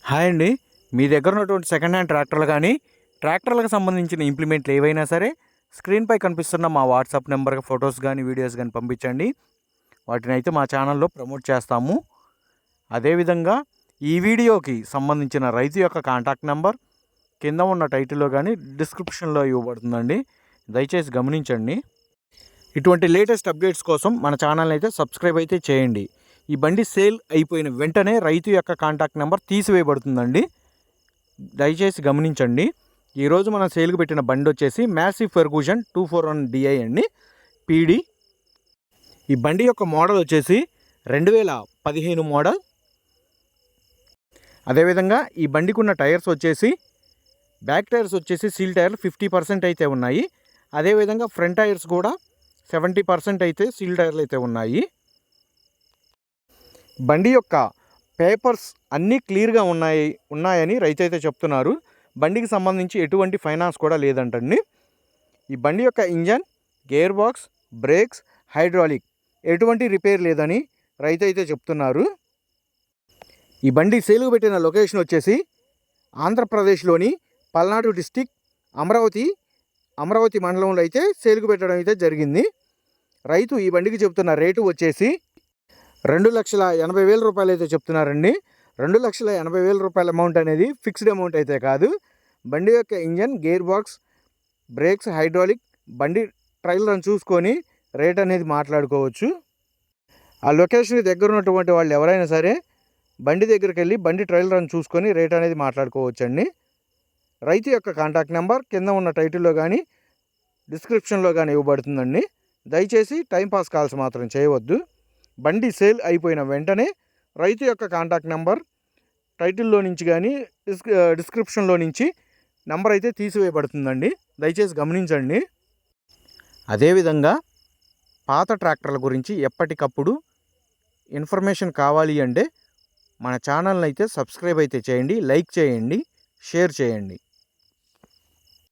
Hi అండి. మీ దగ్గర ఉన్నటువంటి సెకండ్ హ్యాండ్ ట్రాక్టర్లు కానీ ట్రాక్టర్లకు సంబంధించిన ఇంప్లిమెంట్లు ఏవైనా సరే స్క్రీన్పై కనిపిస్తున్న మా వాట్సాప్ నెంబర్కి ఫొటోస్ కానీ వీడియోస్ కానీ పంపించండి. వాటిని అయితే మా ఛానల్లో ప్రమోట్ చేస్తాము. అదేవిధంగా ఈ వీడియోకి సంబంధించిన రైతు యొక్క కాంటాక్ట్ నెంబర్ కింద ఉన్న టైటిల్లో కానీ డిస్క్రిప్షన్లో ఇవ్వబడుతుందండి. దయచేసి గమనించండి. ఇటువంటి లేటెస్ట్ అప్డేట్స్ కోసం మన ఛానల్ని అయితే సబ్స్క్రైబ్ అయితే చేయండి. ఈ బండి సేల్ అయిపోయిన వెంటనే రైతు యొక్క కాంటాక్ట్ నెంబర్ తీసివేయబడుతుందండి. దయచేసి గమనించండి. ఈరోజు మనం సేల్కి పెట్టిన బండి వచ్చేసి మ్యాసివ్ ఫెర్గూషన్ 241 DI అండి, పీడీ. ఈ బండి యొక్క మోడల్ వచ్చేసి 2015 మోడల్. అదేవిధంగా ఈ బండికి ఉన్న టైర్స్ వచ్చేసి బ్యాక్ టైర్స్ వచ్చేసి సీల్ టైర్లు 50% అయితే ఉన్నాయి. అదేవిధంగా ఫ్రంట్ టైర్స్ కూడా 70% అయితే సీల్ టైర్లు అయితే ఉన్నాయి. బండి యొక్క పేపర్స్ అన్నీ క్లియర్గా ఉన్నాయని రైతు అయితే చెప్తున్నారు. బండికి సంబంధించి ఎటువంటి ఫైనాన్స్ కూడా లేదంటండి. ఈ బండి యొక్క engine, gear box, brakes, hydraulic ఎటువంటి రిపేర్ లేదని రైతు అయితే చెప్తున్నారు. ఈ బండి సేలుకు పెట్టిన లొకేషన్ వచ్చేసి ఆంధ్రప్రదేశ్లోని పల్నాడు డిస్టిక్ అమరావతి మండలంలో అయితే సేలుకు పెట్టడం అయితే జరిగింది. రైతు ఈ బండికి చెప్తున్న రేటు వచ్చేసి 2,80,000 రూపాయలు అయితే చెప్తున్నారండి. 2,80,000 రూపాయల అమౌంట్ అనేది ఫిక్స్డ్ అమౌంట్ అయితే కాదు. బండి యొక్క engine, gear box, brakes, hydraulic, బండి ట్రయల్ రన్ చూసుకొని రేట్ అనేది మాట్లాడుకోవచ్చు. ఆ లొకేషన్కి దగ్గర ఉన్నటువంటి వాళ్ళు ఎవరైనా సరే బండి దగ్గరికి వెళ్ళి బండి ట్రయల్ రన్ చూసుకొని రేట్ అనేది మాట్లాడుకోవచ్చు అండి. రైతు యొక్క కాంటాక్ట్ నెంబర్ కింద ఉన్న టైటిల్లో కానీ డిస్క్రిప్షన్లో కానీ ఇవ్వబడుతుందండి. దయచేసి టైంపాస్ కాల్స్ మాత్రం చేయవద్దు. బండి సేల్ అయిపోయిన వెంటనే రైతు యొక్క కాంటాక్ట్ నెంబర్ టైటిల్లో నుంచి కానీ డిస్క్రిప్షన్లో నుంచి నెంబర్ అయితే తీసివేయబడుతుందండి. దయచేసి గమనించండి. అదేవిధంగా పాత ట్రాక్టర్ల గురించి ఎప్పటికప్పుడు ఇన్ఫర్మేషన్ కావాలి అంటే మన ఛానల్ని అయితే సబ్స్క్రైబ్ అయితే చేయండి, లైక్ చేయండి, షేర్ చేయండి.